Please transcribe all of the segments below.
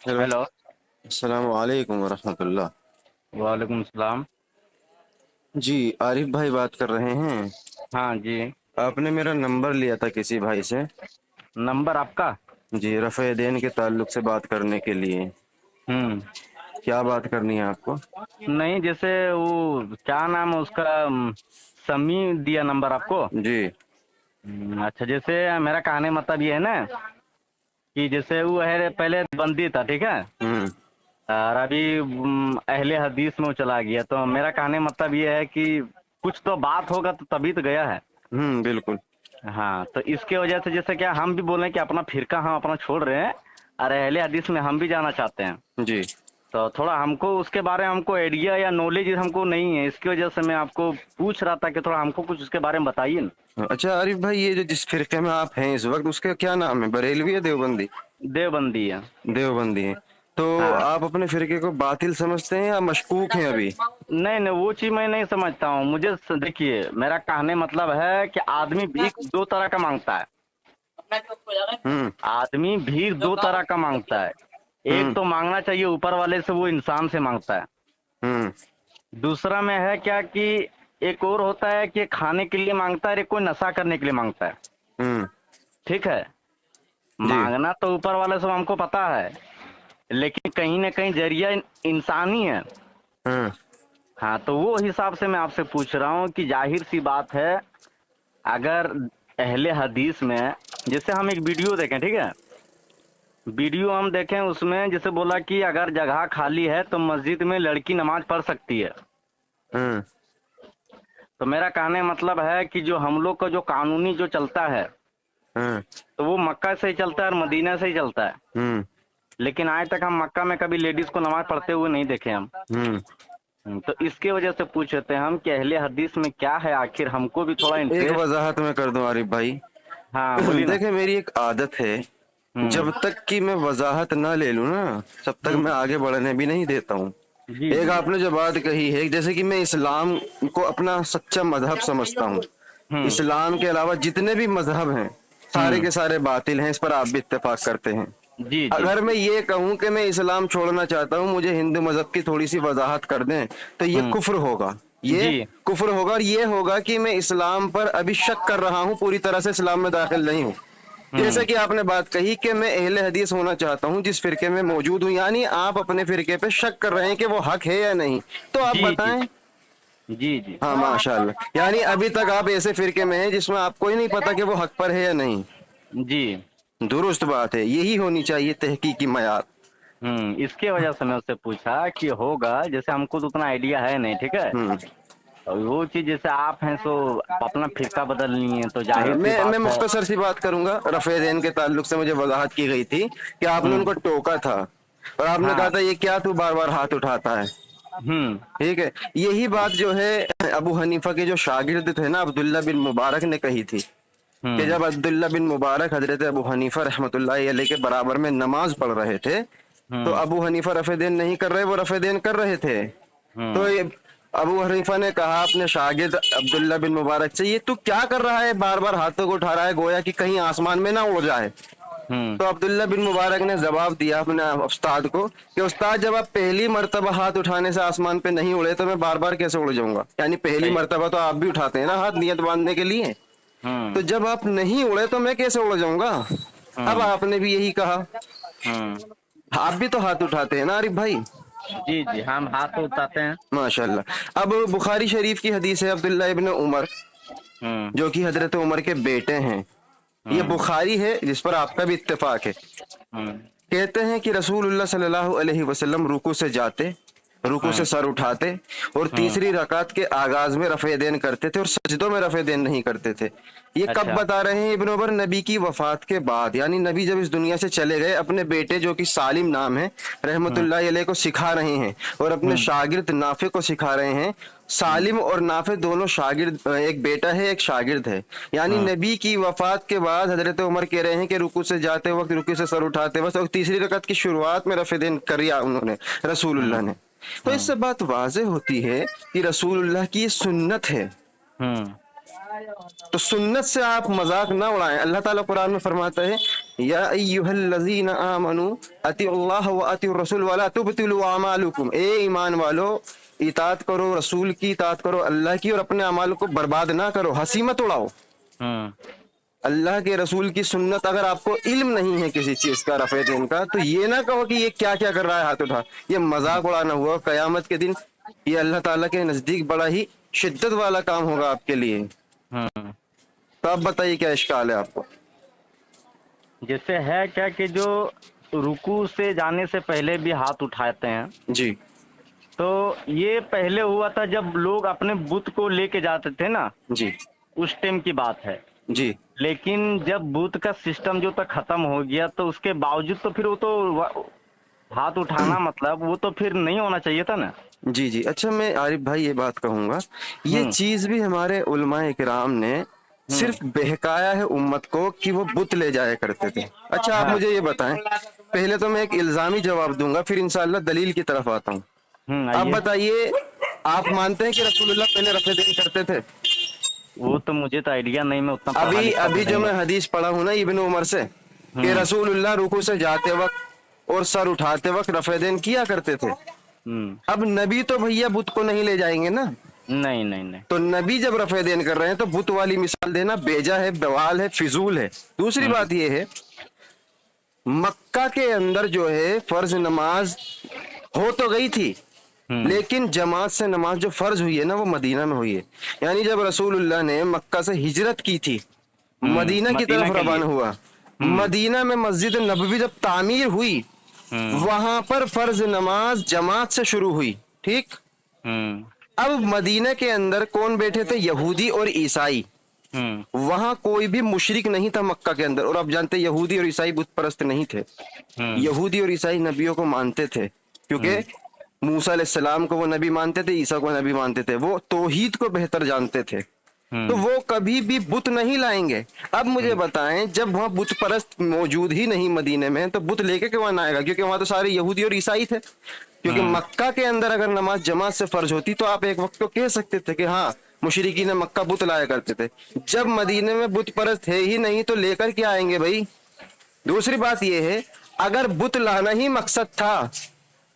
Hello. Hello. अस्सलाम वालेकुम वरहमतुल्लाह। वालेकुम सलाम। जी, आरिफ भाई बात कर रहे हैं। हाँ जी। आपने मेरा नंबर लिया था किसी भाई से। नंबर आपका? जी, रफ़े देन के ताल्लुक से बात करने के लिए। हम्म। क्या बात करनी है आपको? नहीं, जैसे वो क्या नाम है उसका, समी दिया नंबर आपको। जी। अच्छा, जैसे मेरा कहने मतलब ये है ना कि जैसे वो है पहले बंदी था, ठीक है। हम्म। और अभी अहले हदीस में वो चला गया, तो मेरा कहने मतलब ये है कि कुछ तो बात होगा तो तभी तो गया है। बिल्कुल। हाँ, तो इसके वजह से जैसे क्या हम भी बोल रहे हैं कि अपना फिरका हम अपना छोड़ रहे हैं और अहले हदीस में हम भी जाना चाहते हैं। जी। तो थोड़ा हमको उसके बारे में हमको आइडिया या नॉलेज हमको नहीं है, इसकी वजह से मैं आपको पूछ रहा था कि थोड़ा हमको कुछ उसके बारे में बताइए ना। अच्छा आरिफ भाई, ये जो जिस फिरके में आप हैं इस वक्त, उसका क्या नाम है? बरेलवी या देवबंदी? देवबंदी है। देवबंदी है। तो हाँ। आप अपने फिरके को बातिल समझते हैं या मशकूक हैं अभी? नहीं नहीं, वो चीज मैं नहीं समझता हूँ। मुझे देखिए, मेरा कहने मतलब है कि आदमी भीख दो तरह का मांगता है। हम्म। आदमी भीख दो तरह का मांगता है। एक हम्म। तो मांगना चाहिए ऊपर वाले से, वो इंसान से मांगता है। हम्म। दूसरा में है क्या कि एक और होता है कि खाने के लिए मांगता है, एक कोई नशा करने के लिए मांगता है। हम्म। ठीक है। जी। मांगना तो ऊपर वाले से हमको पता है, लेकिन कहीं ना कहीं जरिया इंसानी है। हम्म। हाँ, तो वो हिसाब से मैं आपसे पूछ रहा हूँ कि जाहिर सी बात है, अगर अहले हदीस में जैसे हम एक वीडियो देखें, ठीक है। वीडियो हम देखें, उसमें जैसे बोला कि अगर जगह खाली है तो मस्जिद में लड़की नमाज पढ़ सकती है। हम्म। तो मेरा कहने मतलब है कि जो हम लोग का जो कानूनी जो चलता है, हम्म। तो वो मक्का से ही चलता है और मदीना से ही चलता है। हम्म। लेकिन आज तक हम मक्का में कभी लेडीज को नमाज पढ़ते हुए नहीं देखे हम। हम्म। तो इसके वजह से पूछते हैं हम कि अहले हदीस में क्या है, आखिर हमको भी थोड़ा एक इंटरेस्ट। वजाहत मैं कर दूं आरिफ भाई। हाँ, बोलिए ना। देखे, मेरी एक आदत है, हम्म। जब तक कि मैं वजाहत ना ले लूं ना, तब तक मैं हम्म। आगे बढ़ने भी नहीं देता हूँ। जी एक जी। आपने जो बात कही है, जैसे कि मैं इस्लाम को अपना सच्चा मजहब समझता हूँ। हम्म। इस्लाम के अलावा जितने भी मजहब हैं, सारे हम्म। के सारे बातिल हैं, इस पर आप भी इत्तेफाक करते हैं। जी जी। अगर मैं ये कहूं कि मैं इस्लाम छोड़ना चाहता हूं, मुझे हिंदू मजहब की थोड़ी सी वजाहत कर दें, तो ये हम्म। कुफ्र होगा। ये जी। कुफ्र होगा, और ये होगा कि मैं इस्लाम पर अभी शक कर रहा हूं, पूरी तरह से इस्लाम में दाखिल नहीं हूं। जैसे हम्म। कि आपने बात कही कि मैं अहले हदीस होना चाहता हूं, जिस फिरके में मौजूद हूं, यानी आप अपने फिरके पे शक कर रहे हैं कि वो हक है या नहीं। तो आप जी जी। बताएं। जी जी। हाँ, माशाल्लाह, यानी अभी तक आप ऐसे फिरके में हैं जिसमें आपको ही नहीं पता कि वो हक पर है या नहीं। जी। दुरुस्त बात है, यही होनी चाहिए तहकीकी मयार। इसके वजह से मैं उससे पूछा कि होगा, जैसे हमको तो उतना आइडिया है नहीं, ठीक है। हम्म। और वो चीज जैसे आप हैं सो अपना फिरका बदल लिए हैं, तो जाहिर सी मैं बात है। मुख्तसर सी बात करूंगा। रफ़े दैन के ताल्लुक से मुझे वजाहत की गई थी कि आपने हम्म। उनको टोका था, और आपने कहा हाँ। था ये क्या तू बार बार हाथ उठाता है। हम्म। ठीक है। यही बात जो है अबू हनीफा के जो शागिर्द थे ना, अब्दुल्ला बिन मुबारक ने कही थी कि हम्म। जब अब्दुल्ला बिन मुबारक हजरत अबू हनीफा रहमतुल्लाहि अलैह के बराबर में नमाज पढ़ रहे थे, तो हम्म। अबू हनीफा रफ़े देन नहीं कर रहे, वो रफ़े देन कर रहे थे। तो हम्म। ये अबू हनीफा ने कहा अपने शागिर्द अब्दुल्ला बिन मुबारक से, ये तू क्या कर रहा है, बार बार हाथों को उठा रहा है, गोया कि कहीं आसमान में ना उड़ जाए। हम्म। तो अब्दुल्ला बिन मुबारक ने जवाब दिया अपने उस्ताद को कि उस्ताद, जब आप पहली मर्तबा हाथ उठाने से आसमान पे नहीं उड़े, तो मैं बार बार कैसे उड़ जाऊंगा? यानी पहली सही। मर्तबा तो आप भी उठाते हैं ना हाथ, नियत बांधने के लिए। तो हम्म। जब आप नहीं उड़े तो मैं कैसे उड़ जाऊंगा? अब हम्म। आपने भी यही कहा। हम्म। आप भी तो हाथ उठाते हैं ना आरिफ भाई? जी जी, हम हाथ तो उठाते हैं। माशाल्लाह। अब बुखारी शरीफ की हदीस है, अब्दुल्ला इब्न उमर, हम्म। जो कि हजरत उमर के बेटे हैं, ये हम्म। बुखारी है जिस पर आपका भी इत्तेफाक है। हम्म। कहते हैं कि रसूलुल्लाह सल्लल्लाहु अलैहि वसल्लम रुकू से जाते, रुकू से हम्म। सर उठाते, और हम्म। तीसरी रकात के आगाज में रफ़े देन करते थे, और सजदों में रफ़े देन नहीं करते थे। ये कब अच्छा। बता रहे हैं? इब्न उमर नबी की वफात के बाद, यानी नबी जब इस दुनिया से चले गए, अपने बेटे जो कि सालिम नाम है हम्म। रहमतुल्लाहि अलैह को सिखा रहे हैं, और अपने हम्म। शागिर्द नाफे को सिखा रहे हैं। हम्म। सालिम और नाफे दोनों शागिर्द, एक बेटा है एक शागिर्द है। यानी हम्म। नबी की वफात के बाद हजरत उमर कह रहे हैं कि रुकू से जाते वक्त, रुकू से सर उठाते वक्त, और तीसरी रकत की शुरुआत में रफ़े देन करिया उन्होंने, रसूलुल्लाह हम्म। ने। तो हम्म। इससे बात वाज़ेह होती है कि रसूलुल्लाह की ये सुन्नत है। हम्म। तो सुन्नत से आप मजाक ना उड़ाएं। अल्लाह ताला कुरान में फरमाता है या अय्युहल्लज़ीना आमनू अतिउल्लाह व अतिउर रसूल वला तुबतिलू अमालुकुम, ए ईमान वालो इताअत करो, रसूल की इताअत करो, अल्लाह की, और अपने अमाल को बर्बाद ना करो, हंसी मत उड़ाओ। अल्लाह के रसूल की सुन्नत, अगर आपको इल्म नहीं है किसी चीज का, रफे दिन का, तो ये ना कहो कि ये क्या क्या कर रहा है हाथ उठा, ये मजाक उड़ाना हुआ। कयामत के दिन ये अल्लाह ताला के नजदीक बड़ा ही शिद्दत वाला काम होगा आपके लिए। तो आप बताइए क्या इश्काल है आपको? जैसे है क्या कि जो रुकू से जाने से पहले भी हाथ उठाते हैं, जी तो ये पहले हुआ था जब लोग अपने बुत को लेके जाते थे ना, जी उस टाइम की बात है। जी लेकिन जब बुत का सिस्टम जो था खत्म हो गया, तो उसके बावजूद तो फिर वो तो हाथ उठाना मतलब वो तो फिर नहीं होना चाहिए था ना। जी जी। अच्छा, मैं आरिफ भाई ये बात कहूंगा, ये चीज भी हमारे उलमाए किराम ने सिर्फ बहकाया है उम्मत को कि वो बुत ले जाया करते थे। अच्छा, आप मुझे ये बताएं, पहले तो मैं एक इल्जामी जवाब दूंगा, फिर इंशाअल्लाह दलील की तरफ आता हूँ। आप आइए। बताइए, आप मानते हैं कि रसूलुल्लाह पहले रफ़े देन करते थे? वो तो मुझे तो आइडिया नहीं, मैं उतना पढ़ा अभी लिखा अभी तो जो नहीं मैं हूँ। हदीस पढ़ा हूं ना इब्न उमर से, कि रसूलुल्लाह रुकू से जाते वक्त और सर उठाते वक्त रफ़े देन किया करते थे। अब नबी तो भैया बुत को नहीं ले जाएंगे ना, नहीं नहीं नहीं। तो नबी जब रफ़े देन कर रहे हैं तो बुत वाली मिसाल देना बेजा है, बवाल है, फिजूल है। दूसरी बात यह है, मक्का के अंदर जो है फर्ज नमाज हो तो गई थी, लेकिन जमात से नमाज जो फर्ज हुई है ना, वो मदीना में हुई है। यानी जब रसूलुल्लाह ने मक्का से हिजरत की थी, मदीना की मदीना तरफ के लिए। रवाना हुआ, मदीना में मस्जिद नबवी जब तामीर हुई, वहां पर फर्ज नमाज जमात से शुरू हुई। ठीक, अब मदीना के अंदर कौन बैठे थे? यहूदी और ईसाई। वहां कोई भी मुशरिक नहीं था मक्का के अंदर। और आप जानते हैं यहूदी और ईसाई बुत परस्त नहीं थे। यहूदी और ईसाई नबियों को मानते थे, क्योंकि मूसा अलैहिस्सलाम को वो नबी मानते थे, ईसा को नबी मानते थे, वो तौहीद को बेहतर जानते थे, तो वो कभी भी बुत नहीं लाएंगे। अब मुझे बताएं, जब वहां बुत परस्त मौजूद ही नहीं मदीने में, तो बुत लेके क्यों आएगा? क्योंकि वहां तो सारे यहूदी और ईसाई थे। क्योंकि मक्का के अंदर अगर नमाज जमात से फर्ज होती तो आप एक वक्त तो कह सकते थे कि हाँ, मुशरिकीन ने मक्का बुत लाया करते थे। जब मदीने में बुत परस्त है ही नहीं, तो लेकर क्या आएंगे भाई? दूसरी बात यह है, अगर बुत लाना ही मकसद था,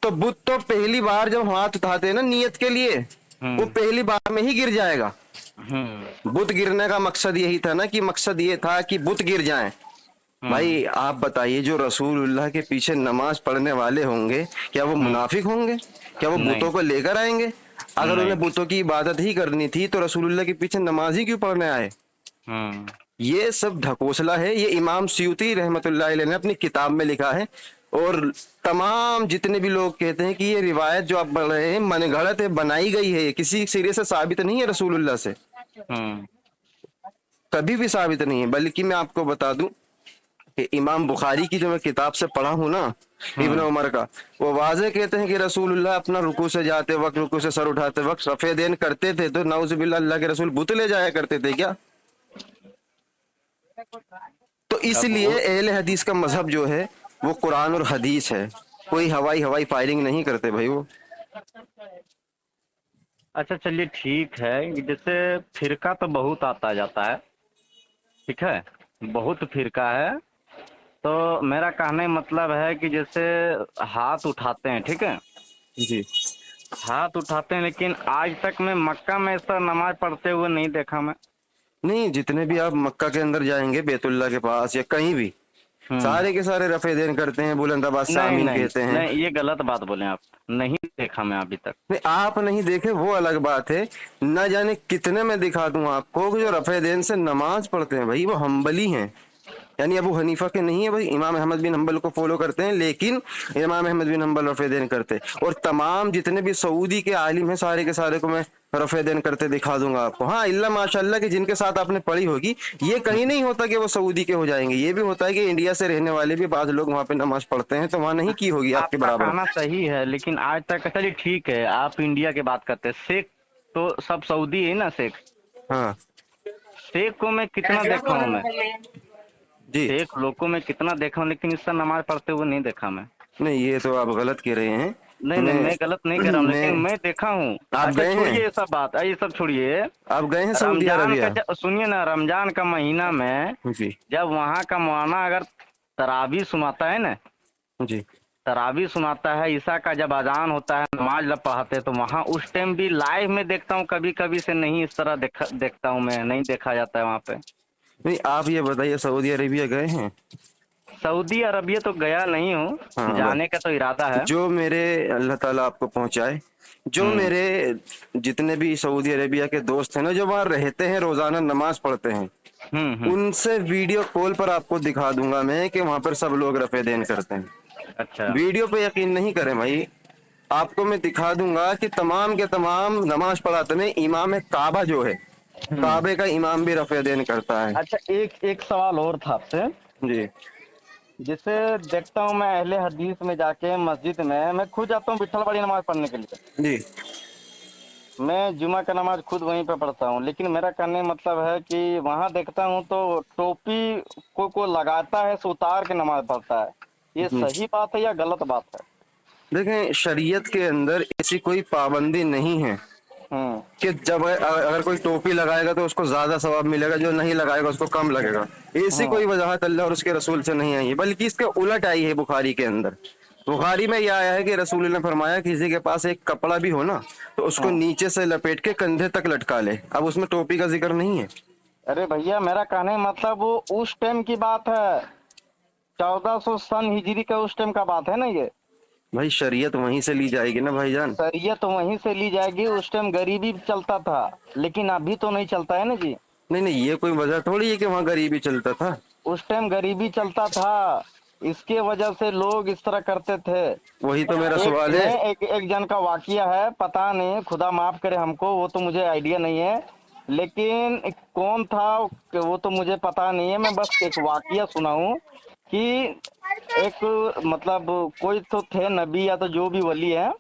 तो बुत तो पहली बार जब हाथ उठाते हैं ना नियत के लिए, वो पहली बार में ही गिर जाएगा। बुत गिरने का मकसद यही था ना, कि मकसद ये था कि बुत गिर जाएं। भाई आप बताइए, जो रसूलुल्लाह के पीछे नमाज पढ़ने वाले होंगे, क्या वो मुनाफिक होंगे? क्या वो बुतों को लेकर आएंगे? अगर उन्हें बुतों की इबादत ही करनी थी, तो रसूलुल्लाह के पीछे नमाज ही क्यों पढ़ने आए? ये सब ढकोसला है। ये इमाम सियूती रहमतुल्लाह अलैह ने अपनी किताब में लिखा है। और तमाम जितने भी लोग कहते हैं कि ये रिवायत जो आप पढ़ रहे हैं मनगढ़ंत है, बनाई गई है, ये किसी सिरे से साबित नहीं है रसूलुल्लाह से, कभी भी साबित नहीं है। बल्कि मैं आपको बता दूं कि इमाम बुखारी की जो मैं किताब से पढ़ा हूं ना, इब्न उमर का, वो वाज़े कहते हैं कि रसूलुल्लाह अपना रुकू से जाते वक्त, रुकू से सर उठाते वक्त रफ़े देन करते थे। तो नाउज़ुबिल्लाह, अल्लाह के रसूल बुत ले जाया करते थे क्या? तो इसलिए अहले हदीस का मजहब जो है वो कुरान और हदीस है। कोई हवाई फायरिंग नहीं करते भाई वो। अच्छा चलिए ठीक है। जैसे फिरका तो बहुत आता जाता है, ठीक है, बहुत फिरका है। तो मेरा कहने का मतलब है कि जैसे हाथ उठाते हैं, ठीक है, जी हाथ उठाते हैं, लेकिन आज तक मैं मक्का में ऐसा नमाज पढ़ते हुए नहीं देखा मैं। नहीं, जितने भी आप मक्का के अंदर जाएंगे, बैतुल्लाह के पास या कहीं भी, सारे के सारे रफ़े देन करते हैं, बुलंदाबाद से नहीं आमीन नहीं कहते हैं। नहीं, ये गलत बात बोले आप। नहीं देखा मैं अभी तक। नहीं, आप नहीं देखे वो अलग बात है। न जाने कितने मैं दिखा दूं आपको कि जो रफ़े देन से नमाज पढ़ते हैं भाई, वो हम्बली हैं। यानी अबू हनीफा के नहीं है भाई, इमाम अहमद बिन हम्बल को फॉलो करते हैं, लेकिन इमाम अहमद बिन हम्बल रफ़े देन करते हैं। और तमाम जितने भी सऊदी के आलिम हैं, सारे के सारे को मैं रफ़े देन करते दिखा दूंगा आपको। हाँ, इल्ला माशाअल्लाह कि जिनके साथ आपने पढ़ी होगी, ये कहीं नहीं होता कि वो सऊदी के हो जाएंगे। ये भी होता है कि इंडिया से रहने वाले भी बाज लोग वहाँ पे नमाज पढ़ते हैं, तो वहाँ नहीं की होगी आपके आपका बराबर। कहना सही है, लेकिन आज तक, चलिए ठीक है, आप इंडिया की बात करते हैं, शेख तो सब सऊदी है ना शेख। हाँ शेख को मैं कितना देखा हूँ मैं, जी। शेख लोग को मैं कितना देखा हूँ, लेकिन इससे नमाज पढ़ते हुए नहीं देखा मैं। नहीं, ये तो आप गलत कह रहे हैं। नहीं नहीं, मैं गलत नहीं कर रहा हूँ, लेकिन मैं मैं देखा हूँ। आप अच्छा गए छोड़िए हैं? ये सब बात, ये सब छोड़िए। आप गए हैं सऊदी रमजान अरबिया? का, सुनिए ना, रमजान का महीना में जी जब वहाँ का मौलाना अगर तरावी सुनाता है ना, जी। तरावी सुनाता है, ईसा का जब अजान होता है, नमाज जब पढ़ाते हैं, तो वहाँ उस टाइम भी लाइव में देखता हूँ, कभी कभी से नहीं इस तरह देखता हूँ मैं, नहीं देखा जाता है वहाँ पे। नहीं, आप ये बताइए, सऊदी अरेबिया गए हैं? सऊदी अरबिया तो गया नहीं हूँ, हाँ, बस जाने का तो इरादा है। जो मेरे अल्लाह ताला आपको पहुंचाए, जो मेरे जितने भी सऊदी अरेबिया के दोस्त हैं ना, जो वहाँ रहते हैं, रोजाना नमाज पढ़ते हैं, हम्म। उनसे वीडियो कॉल पर आपको दिखा दूंगा मैं कि वहां पर सब लोग रफे देन करते हैं। अच्छा। वीडियो पे यकीन नहीं करें भाई, आपको मैं दिखा दूंगा कि तमाम के तमाम नमाज पढ़ाते में इमाम काबा जो है, काबे का इमाम भी रफे देन करता है। अच्छा, एक सवाल और था आपसे। जी। जिसे देखता हूँ मैं अहले हदीस में जाके मस्जिद में, मैं खुद जाता हूँ विठल वाली नमाज पढ़ने के लिए। जी। मैं जुमा का नमाज खुद वहीं पे पढ़ता हूँ, लेकिन मेरा कहने का मतलब है कि वहाँ देखता हूँ तो टोपी को लगाता है, सो उतार के नमाज पढ़ता है। ये सही बात है या गलत बात है? देखें, शरीयत के अंदर ऐसी कोई पाबंदी नहीं है कि जब अगर कोई टोपी लगाएगा तो उसको ज्यादा सवाब मिलेगा, जो नहीं लगाएगा उसको कम लगेगा। ऐसी कोई वजाहत अल्लाह और उसके रसूल से नहीं आई है, बल्कि इसके उलट आई है बुखारी के अंदर। बुखारी में यह आया है कि रसूल ने फरमाया किसी के पास एक कपड़ा भी हो ना, तो उसको नीचे से लपेट के कंधे तक लटका ले। अब उसमें टोपी का जिक्र नहीं है। अरे भैया, मेरा कहने का मतलब वो उस टाइम की बात है, 1400 सन हिजरी का उस टाइम का बात है ना ये। भाई शरीयत वहीं से ली जाएगी ना भाईजान। शरीयत तो वहीं से ली जाएगी, उस टाइम गरीबी चलता था, लेकिन अभी तो नहीं चलता है ना जी। नहीं नहीं, ये कोई वजह थोड़ी है कि वहाँ गरीबी चलता था। उस टाइम गरीबी चलता था, इसके वजह से लोग इस तरह करते थे। वही तो मेरा सवाल है। एक जन का वाकया है, पता नहीं, खुदा माफ करे हमको, वो तो मुझे आइडिया नहीं है, लेकिन कौन था वो तो मुझे पता नहीं है। मैं बस एक वाकया सुना हूँ कि एक मतलब कोई तो थे नबी या तो जो भी वली है,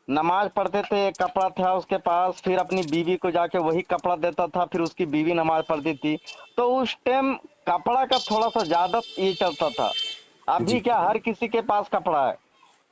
नमाज पढ़ते थे, एक कपड़ा था उसके पास, फिर अपनी बीवी को जाके वही कपड़ा देता था, फिर उसकी बीवी नमाज पढ़ती थी। तो उस टाइम कपड़ा का थोड़ा सा ज्यादा ये चलता था। अभी क्या हर किसी के पास कपड़ा है।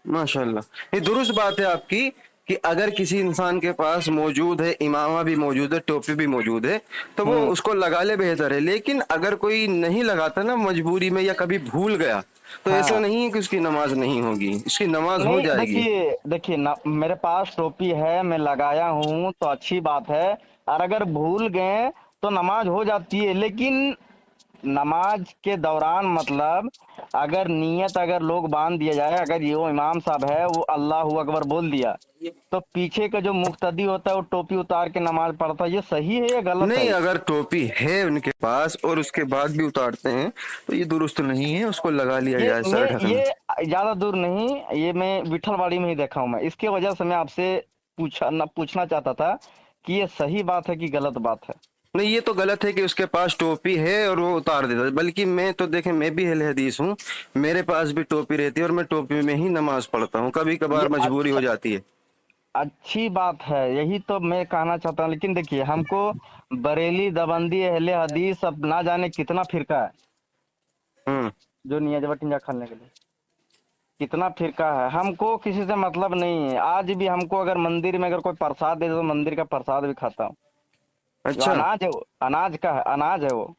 माशाल्लाह, ये दुरुस्त बात है आपकी कि अगर किसी इंसान के पास मौजूद है, इमामा भी मौजूद है, टोपी भी मौजूद है, तो वो उसको लगा ले, बेहतर है। लेकिन अगर कोई नहीं लगाता ना, मजबूरी में या कभी भूल गया, तो ऐसा नहीं है कि उसकी नमाज नहीं होगी, उसकी नमाज हो नहीं, जाएगी। देखिए ना, मेरे पास टोपी है, मैं लगाया हूँ तो अच्छी बात है, और अगर भूल गए तो नमाज हो जाती है। लेकिन नमाज के दौरान मतलब अगर नियत अगर लोग बांध दिया जाए, अगर ये वो इमाम साहब है वो अल्लाह अकबर बोल दिया, तो पीछे का जो मुक्तदी होता है वो टोपी उतार के नमाज पढ़ता है, ये सही है या गलत नहीं, है? अगर टोपी है उनके पास और उसके बाद भी उतारते हैं तो ये दुरुस्त नहीं है, उसको लगा लिया जाए सर ढकन। ये ज्यादा दूर नहीं, ये मैं विठलवाड़ी में ही देखा हूँ मैं, इसके वजह से मैं आपसे पूछना चाहता था कि ये सही बात है कि गलत बात है। नहीं, ये तो गलत है कि उसके पास टोपी है और वो उतार देता है। बल्कि मैं तो देखे, मैं भी अहले हदीस हूँ, मेरे पास भी टोपी रहती है और मैं टोपी में ही नमाज पढ़ता हूँ, कभी ये कभार मजबूरी हो जाती है। अच्छी बात है, यही तो मैं कहना चाहता हूँ। लेकिन देखिए, हमको बरेली, दबंदी, अहले हदीस, अब ना जाने कितना फिरका है हम्म। जो नियाजवा टिंजा खाने के लिए, कितना फिरका है। हमको किसी से मतलब नहीं है। आज भी हमको अगर मंदिर में अगर कोई प्रसाद दे दे तो मंदिर का प्रसाद भी खाता हूँ। जो अच्छा, अनाज है वो अनाज का है, अनाज है वो।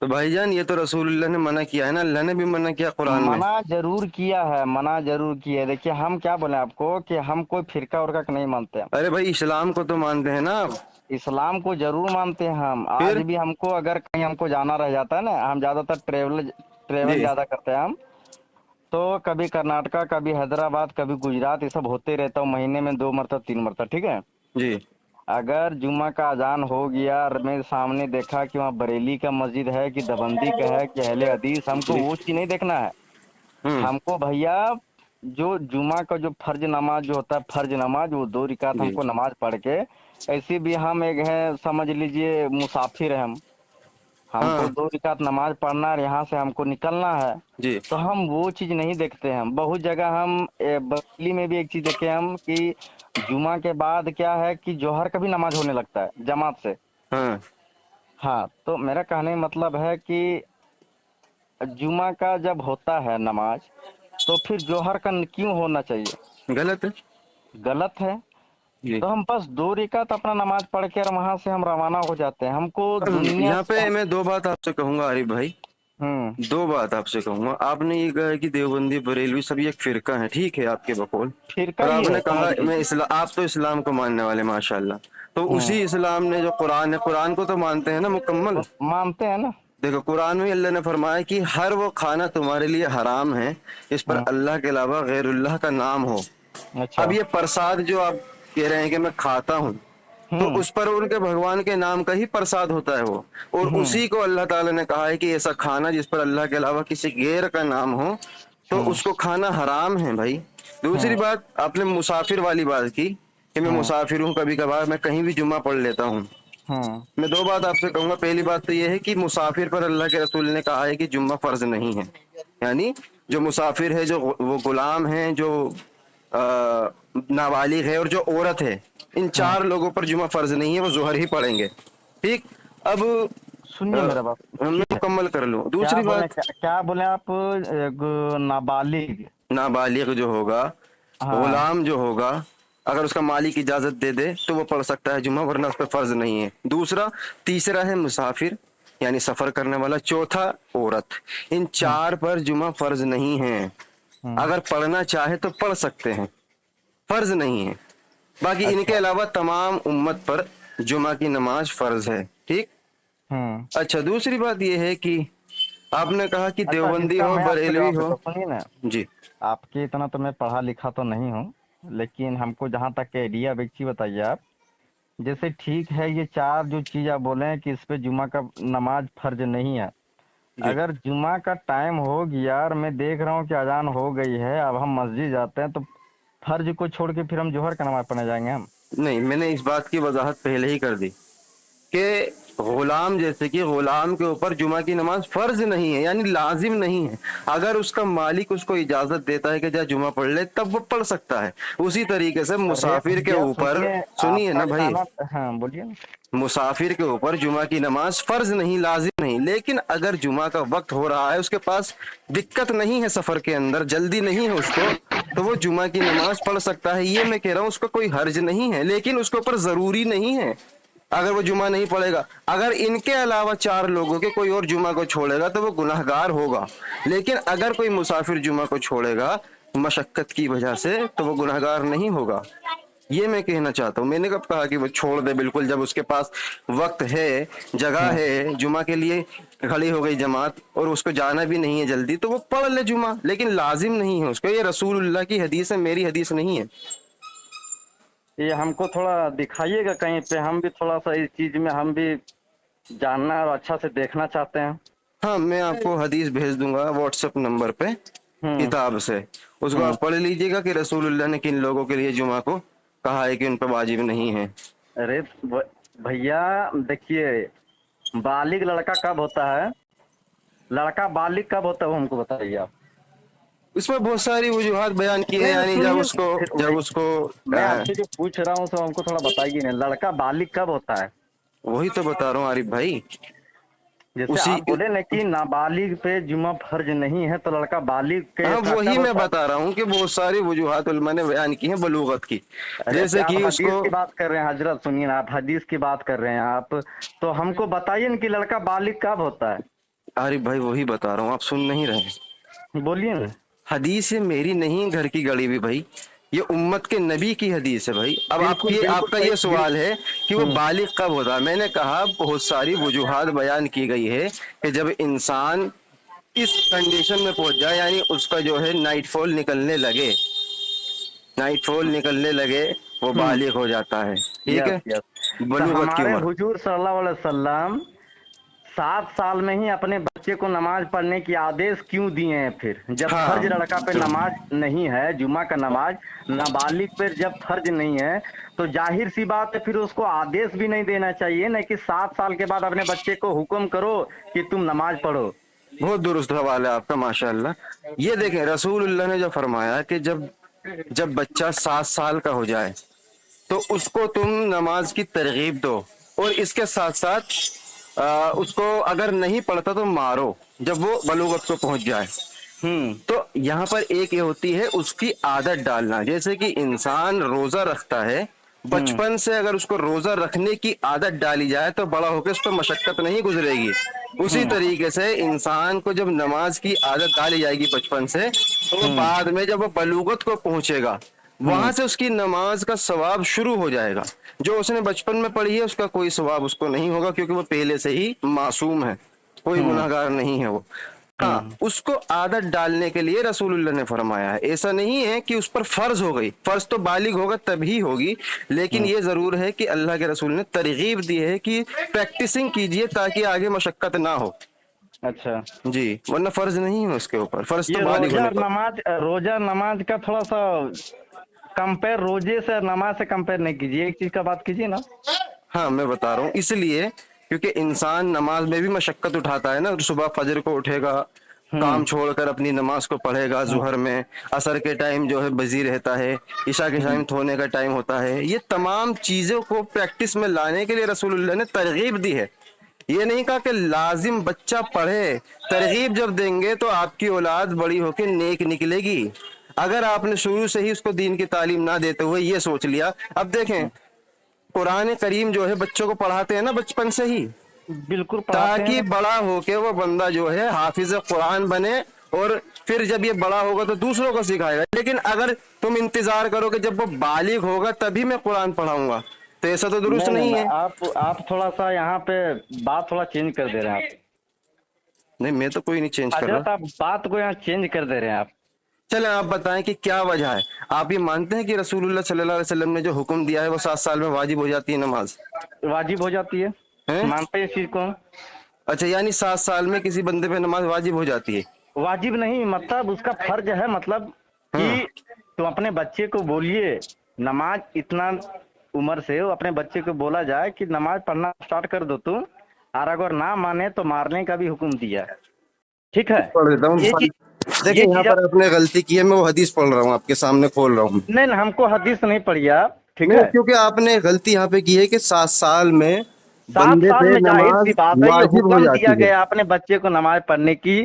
तो भाईजान ये तो रसूलुल्लाह ने मना किया है ना, अल्लाह ने भी मना किया कुरान में। मना जरूर किया है, मना जरूर किया है। देखिए, हम क्या बोले आपको कि हम कोई फिरका उरका नहीं मानते हैं। अरे भाई, इस्लाम को तो मानते हैं ना आप? इस्लाम को जरूर मानते हैं हम। आज फिर? भी हमको अगर कहीं हमको जाना रह जाता है ना, हम ज्यादातर ट्रेवल जी। ज्यादा करते हैं हम, तो कभी कर्नाटका, कभी हैदराबाद, कभी गुजरात, ये सब होते रहता हूँ, महीने में 2 मरतब 3 मरतब, ठीक है। जी। अगर जुम्मा का अजान हो गया और मेरे सामने देखा कि वहाँ बरेली का मस्जिद है कि दबंदी का है कि अहले हदीस, हमको जी। वो चीज नहीं देखना है। हम्म। हमको भैया जो जुमा का जो फर्ज नमाज जो होता है, फर्ज नमाज, वो 2 रिकात जी। हमको नमाज पढ़ के, ऐसे भी हम एक है, समझ लीजिए मुसाफिर है हम, हमको हाँ। 2 रिकात नमाज पढ़ना और यहाँ से हमको निकलना है। जी। तो हम वो चीज नहीं देखते हैं। बहुत जगह हम बरेली में भी एक चीज देखे हम कि जुमा के बाद क्या है कि जोहर का भी नमाज होने लगता है जमात से। हाँ, हाँ, तो मेरा कहने का मतलब है कि जुमा का जब होता है नमाज, तो फिर जोहर का क्यों होना चाहिए? गलत है। गलत है। जी। तो हम बस 2 रिकात अपना नमाज पढ़ के और वहां से हम रवाना हो जाते हैं। हमको दुनिया यहाँ पे मैं दो बात आपसे कहूंगा आरिफ भाई। दो बात आपसे कहूंगा। आपने ये कहा है कि देवबंदी बरेलवी सब एक फिरका है, ठीक है आपके बकौल, फिरका और ही आपने है, कहा समझ मैं लीजिए। आप तो इस्लाम को मानने वाले माशाल्लाह, तो उसी इस्लाम ने जो कुरान है, कुरान को तो मानते हैं ना मुकम्मल। मानते हैं ना। देखो कुरान में अल्लाह ने फरमाया कि हर वो खाना तुम्हारे लिए हराम है इस पर अल्लाह के अलावा गैरुल्लाह का नाम हो। अच्छा। अब ये प्रसाद जो आप कह रहे हैं कि मैं खाता हूँ, तो उस पर उनके भगवान के नाम का ही प्रसाद होता है वो, और उसी को अल्लाह ताला ने कहा है कि ऐसा खाना जिस पर अल्लाह के अलावा किसी गैर का नाम हो तो उसको खाना हराम है भाई। दूसरी बात, आपने मुसाफिर वाली बात की कि मैं मुसाफिर हूँ, कभी कभार मैं कहीं भी जुम्मा पढ़ लेता हूँ। मैं दो बात आपसे कहूंगा। पहली बात तो ये है कि मुसाफिर पर अल्लाह के रसूल ने कहा है कि जुम्मा फर्ज नहीं है, यानी जो मुसाफिर है, जो वो गुलाम है, जो नाबालिग है और जो औरत है, इन चार लोगों पर जुमा फर्ज नहीं है, वो जोहर ही पढ़ेंगे। ठीक। अब सुनिए मेरा बात, मैं मुकम्मल कर लूं। क्या दूसरी बोले, बात, क्या बोले आप, नाबालिग। नाबालिग जो होगा, हाँ। गुलाम जो होगा, अगर उसका मालिक इजाजत दे दे तो वो पढ़ सकता है जुम्मा, वरना उस पर फर्ज नहीं है। दूसरा, तीसरा है मुसाफिर यानी सफर करने वाला। चौथा औरत। इन चार पर जुम्मा फर्ज नहीं है। अगर पढ़ना चाहे तो पढ़ सकते हैं, फर्ज नहीं है। बाकी इनके अलावा तमाम उम्मत पर जुमा की नमाज फर्ज है। ठीक। अच्छा, दूसरी बात यह है कि आपने कहा कि देवबंदी हो, बरेलवी हो। सुनिए ना जी। आपके इतना तो मैं पढ़ा लिखा तो नहीं हूँ, लेकिन हमको जहाँ तक आइडिया बेची बताइए आप। जैसे ठीक है, ये चार जो चीज आप बोले हैं कि इस पे जुमा का नमाज फर्ज नहीं है, अगर जुमा का टाइम हो गया और मैं देख रहा हूँ कि अजान हो गई है, अब हम मस्जिद जाते हैं, तो फर्ज को छोड़ के फिर हम जोहर का नमाज पढ़ने जाएंगे हम? नहीं, मैंने इस बात की वजाहत पहले ही कर दी कि गुलाम, जैसे कि गुलाम के ऊपर जुमा की नमाज फर्ज नहीं है, यानी लाजिम नहीं है। अगर उसका मालिक उसको इजाजत देता है कि जा जुमा पढ़ ले, तब वो पढ़ सकता है। उसी तरीके से मुसाफिर के ऊपर, सुनिए ना भाई, हाँ बोलिए ना। मुसाफिर के ऊपर जुमा की नमाज फर्ज नहीं, लाजिम नहीं, लेकिन अगर जुमा का वक्त हो रहा है, उसके पास दिक्कत नहीं है, सफर के अंदर जल्दी नहीं है उसको, तो वो जुमा की नमाज पढ़ सकता है। ये मैं कह रहा हूँ, उसका कोई हर्ज नहीं है, लेकिन उसके ऊपर जरूरी नहीं है अगर वो जुमा नहीं पढ़ेगा। अगर इनके अलावा चार लोगों के कोई और जुमा को छोड़ेगा तो वो गुनाहगार होगा, लेकिन अगर कोई मुसाफिर जुमा को छोड़ेगा मशक्कत की वजह से तो वो गुनाहगार नहीं होगा। ये मैं कहना चाहता हूँ। मैंने कब कहा कि वो छोड़ दे बिल्कुल, जब उसके पास वक्त है, जगह है, जुमा के लिए खड़ी हो गई जमात और उसको जाना भी नहीं है जल्दी, तो वो पढ़ ले जुमा, लेकिन लाजिम नहीं है उसको। ये रसूलुल्लाह की हदीस है, मेरी हदीस नहीं है। ये हमको थोड़ा दिखाइएगा कहीं पे, हम भी थोड़ा सा इस चीज में हम भी जानना और अच्छा से देखना चाहते हैं। हाँ, मैं आपको हदीस भेज दूंगा व्हाट्सएप नंबर पे किताब से, उसको आप पढ़ लीजिएगा कि रसूलुल्लाह ने किन लोगों के लिए जुमा को कहा है कि उन पर वाजिब नहीं है। अरे भैया देखिए, बालिग लड़का कब होता है, लड़का बालिग कब होता है वो हमको बताइए आप। इसमें बहुत सारी वजूहात बयान की है, यानी जब उसको मैं आपसे जो पूछ रहा हूँ तो हमको थोड़ा बताइए ना, लड़का बालिग कब होता है? वही तो बता रहा हूँ आरिफ भाई। जैसे आप बोले ना कि नाबालिग पे जुमा फर्ज नहीं है, तो लड़का बालिग के हाँ, वही मैं बता रहा हूँ कि बहुत सारी वजूहात उलमा ने बयान की हैं बलूगत की, जैसे कि उसको की बात कर रहे हैं। हजरत सुनिए ना, आप हदीस की बात कर रहे हैं आप, तो हमको बताइए ना कि लड़का बालिग कब होता है। आरिफ भाई वही बता रहा हूँ, आप सुन नहीं रहे। बोलिए ना। हदीस है मेरी नहीं, घर की गड़ी भी भाई, ये उम्मत के नबी की हदीस है भाई। अब आपका ये सवाल है कि वो बालिग कब होता है। मैंने कहा बहुत सारी वजूहात बयान की गई है कि जब इंसान इस कंडीशन में पहुंच जाए, यानी उसका जो है नाइटफॉल निकलने लगे, वो बालिग हो जाता है। ठीक है। बलूगत की उम्र। हुजूर सल्लल्लाहु अलैहि वसल्लम 7 साल में ही अपने बच्चे को नमाज पढ़ने की आदेश क्यों दिए हैं फिर, जब फर्ज लड़का पे नमाज नहीं है, जुमा का नमाज नाबालिग पे जब फर्ज नहीं है, तो जाहिर सी बात है फिर उसको आदेश भी नहीं देना चाहिए ना कि 7 साल के बाद अपने बच्चे को हुक्म करो कि तुम नमाज पढ़ो। बहुत दुरुस्त सवाल है आपका, माशाअल्लाह। ये देखें, रसूलुल्लाह ने जो फरमाया कि जब बच्चा 7 साल का हो जाए तो उसको तुम नमाज की तरगीब दो, और इसके साथ साथ उसको अगर नहीं पढ़ता तो मारो जब वो बलूगत को पहुंच जाए। तो यहाँ पर एक ये होती है उसकी आदत डालना। जैसे कि इंसान रोजा रखता है बचपन से अगर उसको रोजा रखने की आदत डाली जाए तो बड़ा होकर उस पर मशक्कत नहीं गुजरेगी। उसी तरीके से इंसान को जब नमाज की आदत डाली जाएगी बचपन से, तो वो बाद में जब वो बलूगत को पहुंचेगा वहां से उसकी नमाज का सवाब शुरू हो जाएगा। जो उसने बचपन में पढ़ी है उसका कोई सवाब उसको नहीं होगा, क्योंकि वो पहले से ही मासूम है, कोई गुनाहगार नहीं है वो। हाँ, उसको आदत डालने के लिए रसूलुल्लाह ने फरमाया है। ऐसा नहीं है कि उस पर फर्ज हो गई, फर्ज तो बालिग होगा तभी होगी, लेकिन ये जरूर है कि अल्लाह के रसूल ने तरगीब दी है कि प्रैक्टिसिंग कीजिए ताकि आगे मशक्कत ना हो। अच्छा जी, वरना फर्ज नहीं है उसके ऊपर, फर्ज ये तो बालिग रोजा होने पर। नमाज, रोजा नमाज का थोड़ा सा कंपेयर, रोजे से नमाज से कंपेयर नहीं कीजिए, एक चीज का बात कीजिए ना। हाँ मैं बता रहा हूँ, इसलिए क्योंकि इंसान नमाज में भी मशक्कत उठाता है ना। सुबह फजर को उठेगा, काम छोड़कर अपनी नमाज को पढ़ेगा, जुहर में, असर के टाइम जो है बिजी रहता है, ईशा के टाइम सोने का टाइम होता है। ये तमाम चीजों को प्रैक्टिस में लाने के लिए रसूलुल्लाह ने तरगीब दी है। ये नहीं कहा कि लाजिम बच्चा पढ़े। तरगीब जब देंगे तो आपकी औलाद बड़ी होकर नेक निकलेगी। अगर आपने शुरू से ही उसको दीन की तालीम ना देते हुए ये सोच लिया, अब देखें कुरान करीम जो है बच्चों को पढ़ाते हैं ना बचपन से ही, बिल्कुल पढ़ाते ताकि हैं। बड़ा होके वो बंदा जो है हाफिज कुरान बने, और फिर जब ये बड़ा होगा तो दूसरों को सिखाएगा। लेकिन अगर तुम इंतजार करो कि जब वो बालिग होगा तभी मैं कुरान पढ़ाऊंगा, तो ऐसा तो दुरुस्त नहीं है। आप थोड़ा सा यहाँ पे बात थोड़ा चेंज कर दे रहे हैं आप। नहीं, मैं तो कोई नहीं चेंज कर हजरत रहा। आप बात को यहाँ चेंज कर दे रहे हैं आप। चले आप बताएं कि क्या वजह है। आप ये मानते हैं कि रसूलुल्लाह सल्लल्लाहु अलैहि वसल्लम ने जो हुक्म दिया है वो 7 साल में वाजिब हो जाती है नमाज? वाजिब हो जाती है, हैं? मानते हैं इस चीज को? अच्छा, यानी 7 साल में किसी बंदे पे नमाज वाजिब हो जाती है? वाजिब नहीं, मतलब उसका फर्ज है, मतलब कि तुम अपने बच्चे को बोलिए नमाज, इतना उम्र से वो अपने बच्चे को बोला जाए कि नमाज पढ़ना स्टार्ट कर दो तुम, और अगर ना माने तो मारने का भी हुक्म दिया है। ठीक है, पढ़ देता हूँ। ये देखिए यहाँ चीज पर आपने गलती की है, मैं वो हदीस पढ़ रहा हूँ, आपके सामने खोल रहा हूँ। नहीं, हमको हदीस नहीं पढ़ी आप, ठीक नहीं, है। क्योंकि आपने गलती यहाँ पे की है कि 7 साल में 7 बंदे साल पे में जाहिर सी नमाज बात है, ये वाजिब हो हुक्म दिया जाती है गया अपने बच्चे को नमाज पढ़ने की।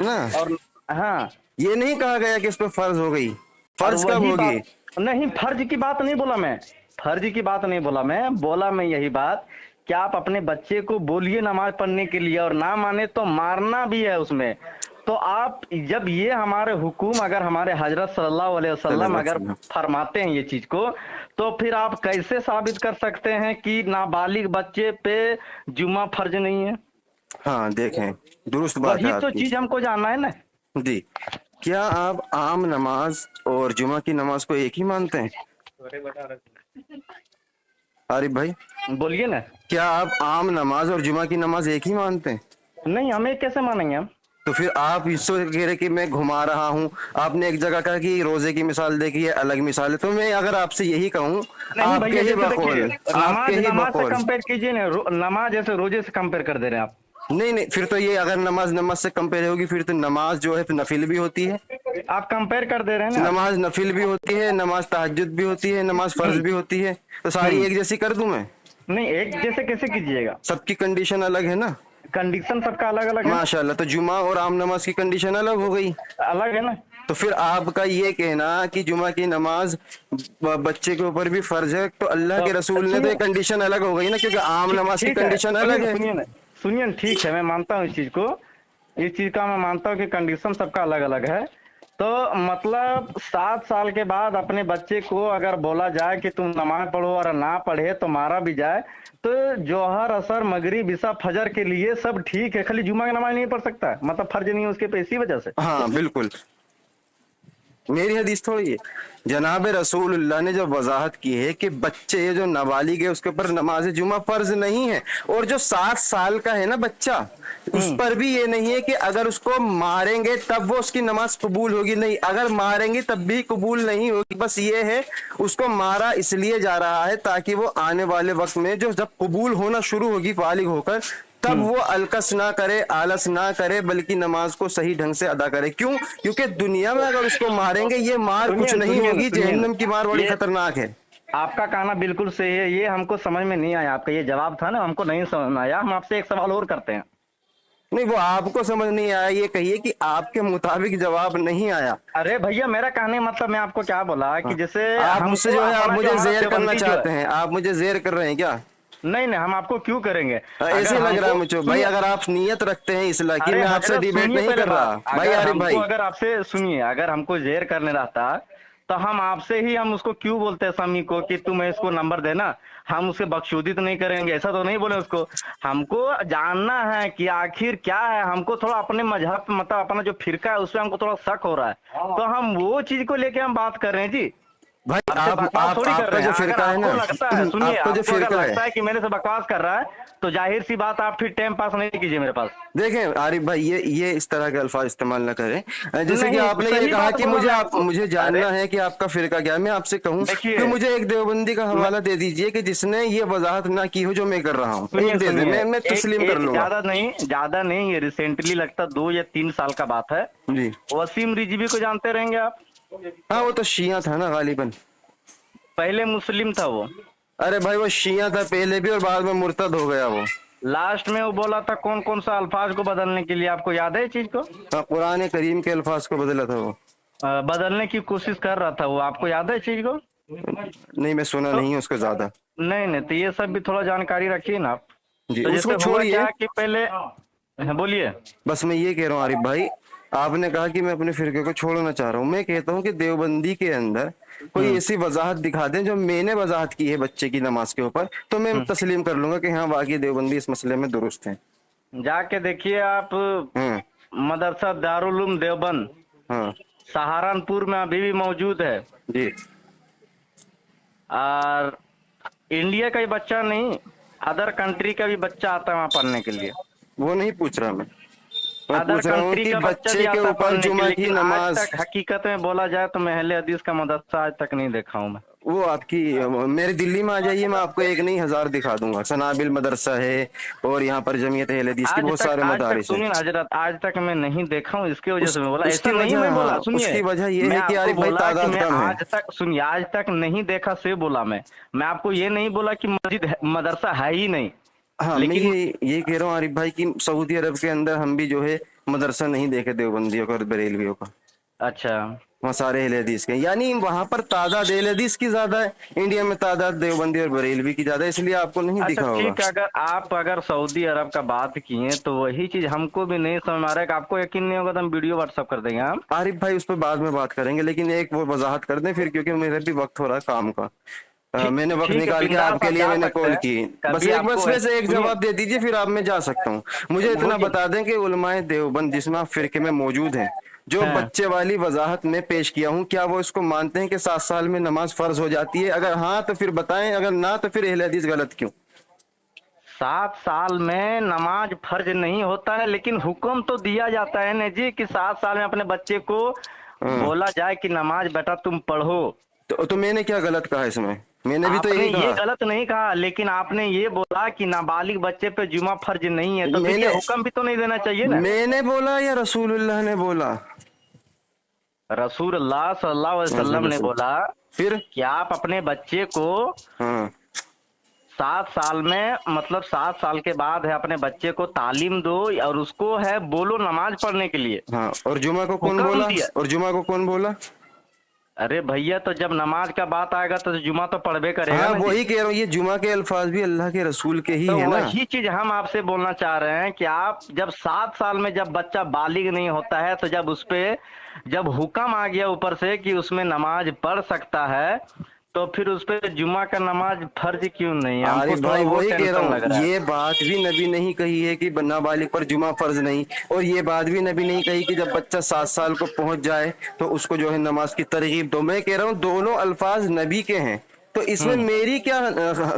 ना। और हाँ, ये नहीं कहा गया कि इस पे फर्ज हो गई। और फर्ज कब वही होगी? बात नहीं, फर्ज की बात नहीं बोला मैं, फर्ज की बात नहीं बोला मैं, बोला मैं यही बात कि आप अपने बच्चे को बोलिए नमाज पढ़ने के लिए, और ना माने तो मारना भी है उसमें। तो आप जब ये हमारे हुकूम, अगर हमारे हजरत सल्लल्लाहु अलैहि वसल्लम अगर फरमाते हैं ये चीज को, तो फिर आप कैसे साबित कर सकते हैं कि नाबालिग बच्चे पे जुम्मा फर्ज नहीं है? हाँ देखें, दुरुस्त बात है वही तो आपकी। चीज हमको जानना है ना। जी, क्या आप आम नमाज और जुमा की नमाज को एक ही मानते हैं? आरिफ भाई, बोलिए ना। क्या आप आम नमाज और जुमा की नमाज एक ही मानते हैं? नहीं, हमें कैसे मानेंगे हम? तो फिर आप इसको कह रहे कि मैं घुमा रहा हूँ। आपने एक जगह कहा कि रोजे की मिसाल देखी है, अलग मिसाल है। तो मैं अगर आपसे यही कहूँ, नहीं आपके भैया, ही जैसे बकौल, देखिए आपके ही नमाज से बकौल। कंपेयर कीजिए ना, नमाज जैसे रोजे से कंपेयर कर दे रहे हैं आप। नहीं नहीं, फिर तो ये अगर नमाज से कंपेयर होगी, फिर तो नमाज जो है तो नफिल भी होती है। आप कंपेयर कर दे रहे हैं ना। नमाज नफिल भी होती है, नमाज तहज्जुद भी होती है, नमाज फर्ज भी होती है। तो सारी एक जैसी कर दूं मैं? नहीं, एक जैसे कैसे कीजिएगा? सबकी कंडीशन अलग है ना। कंडीशन सबका अलग अलग है। माशाल्लाह, तो जुमा और आम नमाज की कंडीशन अलग हो गई। अलग है ना। तो फिर आपका ये कहना कि जुमा की नमाज बच्चे के ऊपर भी फर्ज है, तो अल्लाह के रसूल ने तो ये कंडीशन अलग हो गई ना, क्योंकि आम नमाज की ठीक है, कंडीशन अलग है। सुनिए ना, ठीक है, मैं मानता हूँ इस चीज को, इस चीज का मैं मानता हूँ कि कंडीशन सबका अलग अलग है। तो मतलब 7 साल के बाद अपने बच्चे को अगर बोला जाए कि तुम नमाज पढ़ो और ना पढ़े तो मारा भी जाए, तो जोहर असर मगरिब इशा फजर के लिए सब ठीक है, खाली जुमा की नमाज नहीं पढ़ सकता, मतलब फर्ज नहीं है उसके पे, इसी वजह से। हाँ बिल्कुल, मेरी हदीस थोड़ी है। जनाब रसूलुल्लाह ने जो वजाहत की है कि बच्चे जो नाबालिग है उसके ऊपर नमाज जुमा फर्ज नहीं है, और जो 7 साल का है ना बच्चा, उस पर भी ये नहीं है कि अगर उसको मारेंगे तब वो उसकी नमाज कबूल होगी। नहीं, अगर मारेंगे तब भी कबूल नहीं होगी। बस ये है, उसको मारा इसलिए जा रहा है ताकि वो आने वाले वक्त में जो जब कबूल होना शुरू होगी बालिग होकर, तब वो अलकस ना करे, आलस ना करे, बल्कि नमाज को सही ढंग से अदा करे। क्यों? क्योंकि दुनिया में अगर उसको मारेंगे ये मार कुछ नहीं होगी, जहन्नम की मार बड़ी खतरनाक है। आपका कहना बिल्कुल सही है, ये हमको समझ में नहीं आया, आपका ये जवाब था ना, हमको नहीं समझ में आया। हम आपसे एक सवाल और करते हैं। नहीं, वो आपको समझ नहीं आया, ये कहिए कि आपके मुताबिक जवाब नहीं आया। अरे भैया मेरा कहने मतलब मैं आपको क्या बोला कि जैसे आप मुझसे जो है, आप अपना जो मुझे हमारा जेर करना देवबंदी जो है, चाहते हैं, आप मुझे जेर कर रहे हैं क्या? नहीं नहीं हम आपको क्यों करेंगे? ऐसे अगर लग रहा है हमको मुझे भाई, सुनिए, अगर आप नियत रखते हैं इस्लाह की, अरे मैं आपसे हजरत डिबेट सुनिए नहीं पहले कर रहा बात, भाई अगर आरिफ हमको भाई। अगर आपसे सुनिए, अगर हमको जेर करने रहता तो हम आपसे ही हम उसको क्यों बोलते हैं समी को कि तुम इसको नंबर देना, हम उसे बख्शोदी तो नहीं करेंगे, ऐसा तो नहीं बोले उसको। हमको जानना है कि आखिर क्या है, हमको थोड़ा अपने मजहब मतलब अपना जो फिरका है उसमें हमको थोड़ा शक हो रहा है, तो हम वो चीज को लेके हम बात कर रहे हैं जी, भाई आपसे बकवास थोड़ी कर आपका रहे जो हैं। अगर फिरका है आपको ना, लगता है, सुनिए, आपका जो आपको अगर फिरका लगता है, है कि मेरे से बकवास कर रहा है तो जाहिर सी बात आप फिर टाइम पास नहीं कीजिए मेरे पास। देखें आरिफ भाई, ये इस तरह के अल्फाज इस्तेमाल ना करें। जैसे कि नहीं आपने ये सही कहा बात कि बोला मुझे मैं आप आपको। मुझे अरे जानना है कि आपका फिरका क्या है, मैं आपसे कहूं देखिए, कि मुझे एक देवबंदी का मैं हवाला दे दीजिए कि जिसने ये वजाहत ना की हो जो मैं कर रहा हूँ, सुनिए एक दे दे, सुनिए, मैं एक तस्लीम कर एक लूंगा। ज्यादा नहीं, ये रिसेंटली लगता 2 या 3 साल का बात है। जी। वसीम रिजवी को जानते रहेंगे आप? हाँ, वो तो शिया था ना गालिबन। पहले मुस्लिम था वो, अरे भाई, वो शिया था पहले भी और बाद में मुर्तद हो गया वो। लास्ट में वो बोला था कौन कौन सा अल्फाज को बदलने के लिए, आपको याद है इस चीज को? हाँ, कुरान करीम के अल्फाज को बदला था वो। बदलने की कोशिश कर रहा था वो, आपको याद है इस चीज को? नहीं, मैं सुना तो नहीं उसको ज्यादा। नहीं नहीं, तो ये सब भी थोड़ा जानकारी रखिए ना आप। जी, तो जैसे उसको हुआ छोड़िए। क्या कि पहले, हाँ, बोलिए। बस मैं ये कह रहा हूँ आरिफ भाई, आपने कहा कि मैं अपने फिरके को छोड़ना चाह रहा हूँ, मैं कहता हूँ कि देवबंदी के अंदर कोई हम्म ऐसी वजाहत दिखा दें जो मैंने वजाहत की है बच्चे की नमाज के ऊपर, तो मैं हम्म तस्लीम कर लूंगा कि हाँ वाकई देवबंदी इस मसले में दुरुस्त है। जाके देखिए आप, हम्म। मदरसा दारुल उलूम देवबंद हाँ। सहारनपुर में अभी भी मौजूद है। जी। और इंडिया का ही बच्चा नहीं, अदर कंट्री का भी बच्चा आता है वहाँ पढ़ने के लिए। वो नहीं पूछ रहा मैं अदर पूछ रहा हूँ कंट्री कि का बच्चा बच्चे भी के आता है ऊपर पढ़ने के लिए, जुमा की लेकिन आज नमाज। तक हकीकत में बोला जाए तो मैं अहले हदीस का मदरसा आज तक नहीं देखा हूँ मैं। वो आपकी, मेरे दिल्ली में आ जाइए, मैं आपको एक नहीं 1000 दिखा दूंगा। सनाबिल मदरसा है और यहाँ पर जमीयत अहले हदीस की बहुत सारे आज तक मदारिस हैं। सुनिए ना हजरत, आज तक मैं नहीं देखा हूँ, इसके वजह से मैं बोला, ऐसा उसकी नहीं वजह, मैं बोला, हाँ, सुनिए। उसकी वजह ये मैं है कि आपको आरिफ भाई बोला कि तादाद मैं कम है। आज तक, सुनिए, आज तक नहीं देखा से बोला मैं आपको ये नहीं बोला कि मदरसा है ही नहीं। हाँ, मैं लेकिन ये कह रहा हूँ आरिफ भाई कि सऊदी अरब के अंदर हम भी जो है मदरसा नहीं देखे देवबंदियों का और बरेलवियों का। अच्छा वहाँ सारे अहले हदीस के, यानी वहाँ पर तादाद अहले हदीस की ज्यादा है, इंडिया में तादाद देवबंदी और बरेलवी की ज्यादा है, इसलिए आपको नहीं अच्छा दिखा होगा। ठीक है, अगर आप सऊदी अरब का बात किए तो वही चीज हमको भी नहीं समझ आ रहा है, कि आपको यकीन नहीं होगा तो हम वीडियो व्हाट्सअप कर देंगे हम। आरिफ भाई उस पर बाद में बात करेंगे, लेकिन एक वो वजाहत कर दें फिर, क्योंकि मेरा भी वक्त हो रहा है काम का। ठीक मैंने वक्त ठीक है, निकाल के बिंदास आपके आप लिए जा मैंने सकते कॉल हैं की। बस कभी एक, आपको। बस वैसे एक सुनिए, जवाब दे दीजिए फिर आप, मैं जा सकता हूँ। मुझे इतना मुझे बता दें कि उलमाए देवबंद जिसमें आप फिरके में मौजूद हैं, जो हाँ, बच्चे वाली वजाहत में पेश किया हूँ, क्या वो इसको मानते हैं कि 7 साल में नमाज फर्ज हो जाती है? अगर हाँ तो फिर बताएं, अगर ना तो फिर अहले हदीस गलत क्यों? 7 साल में नमाज फर्ज नहीं होता है, लेकिन हुक्म तो दिया जाता है ना जी कि 7 साल में अपने बच्चे को हाँ। बोला जाए कि नमाज बेटा तुम पढ़ो। तो मैंने क्या गलत कहा इसमें? मैंने भी तो आपने यही ये कहा। गलत नहीं कहा, लेकिन आपने ये बोला कि नाबालिग बच्चे पे जुमा फर्ज नहीं है, तो फिर ये मैंने हुक्म भी तो नहीं देना चाहिए ना। मैंने बोला या रसूलुल्लाह ने बोला? रसूलुल्लाह सल्लल्लाहु अलैहि वसल्लम ने बोला फिर। कि आप अपने बच्चे को हाँ। 7 साल में, मतलब 7 साल के बाद है, अपने बच्चे को तालीम दो और उसको है बोलो नमाज पढ़ने के लिए। हाँ, और जुमा को कौन हुक्म बोला? दिया। और जुमा को कौन बोला? अरे भैया, तो जब नमाज का बात आएगा तो जुमा तो पढ़बे करेगा हाँ, ना जी। वही कह रहा हूँ, ये जुमा के अल्फाज भी अल्लाह के रसूल के ही तो है ना। वही चीज हम आपसे बोलना चाह रहे हैं कि आप जब 7 साल में जब बच्चा बालिग नहीं होता है, तो जब उस पे जब हुक्म आ गया ऊपर से कि उसमें नमाज पढ़ सकता है, तो फिर उस पे जुमा का नमाज फर्ज क्यों नहीं है? हमको आरिफ थोड़ा भाई वो वही कह रहा टेंशन लग हूँ, रहा है। ये बात भी नबी नहीं कही है कि नाबालिग पर जुमा फर्ज नहीं, और ये बात भी नबी नहीं कही कि जब बच्चा 7 साल को पहुंच जाए तो उसको जो है नमाज की तरगीब दो। मैं कह रहा हूँ दोनों अल्फाज नबी के हैं, तो इसमें मेरी क्या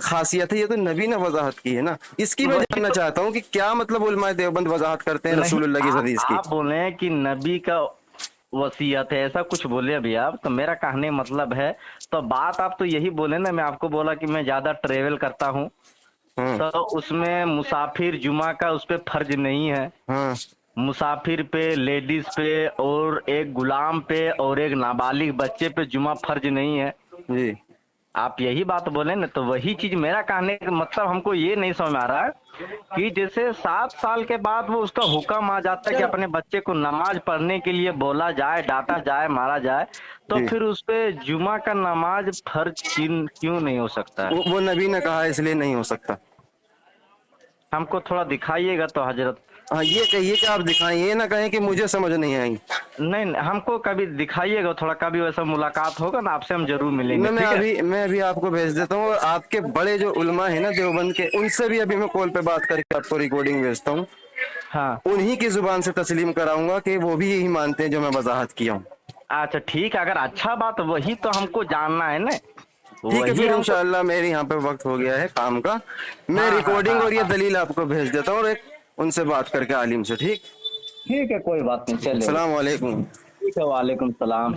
खासियत है? ये तो नबी ने वजाहत की है ना, इसकी मैं वही जानना तो, चाहता हूँ कि क्या मतलब उलमाए देवबंद वजाहत करते हैं नहीं, रसूलुल्लाह की हदीस की। आप बोले कि नबी का वसीयत है, ऐसा कुछ बोले अभी आप, तो मेरा कहने मतलब है, तो बात आप तो यही बोले ना, मैं आपको बोला कि मैं ज्यादा ट्रेवल करता हूँ, हाँ। तो उसमें मुसाफिर जुमा का उस पे फर्ज नहीं है। हाँ। मुसाफिर पे, लेडीज पे और एक गुलाम पे और एक नाबालिग बच्चे पे जुमा फर्ज नहीं है। जी। आप यही बात बोले ना, तो वही चीज मेरा कहने का मतलब हमको ये नहीं समझ में आ रहा है कि जैसे 7 साल के बाद वो उसका हुक्म आ जाता है कि अपने बच्चे को नमाज पढ़ने के लिए बोला जाए, डांटा जाए, मारा जाए, तो जी। फिर उस पे जुमा का नमाज फर्ज क्यों नहीं हो सकता है? वो नबी ने कहा इसलिए नहीं हो सकता। हमको थोड़ा दिखाइएगा तो हजरत। हाँ, ये कहिए कि आप दिखाएं, ये ना कहें कि मुझे समझ नहीं आई। नहीं, हमको कभी दिखाइएगा थोड़ा, कभी वैसा मुलाकात होगा ना आपसे, हम जरूर मिलेंगे, ठीक है? मैं अभी आपको भेज देता हूँ, और आपके बड़े जो उलमा है ना देवबंद के, उनसे भी अभी मैं कॉल पे बात करके आपको रिकॉर्डिंग भेजता हूँ। हाँ, उन्हीं की जुबान से तस्लीम कराऊंगा कि वो भी यही मानते हैं जो मैं वजाहत किया हूँ। अच्छा ठीक है, अगर अच्छा बात वही तो हमको जानना है ना। ठीक है, वही फिर हमको। इंशाअल्लाह मेरे यहाँ पे वक्त हो गया है काम का, मैं हाँ, रिकॉर्डिंग हाँ, और ये हाँ। दलील आपको भेज देता हूँ, और एक उनसे बात करके आलिम से। ठीक, ठीक है, कोई बात नहीं, चलेगा। अस्सलाम वालेकुम। ठीक है, वालेकुम सलाम।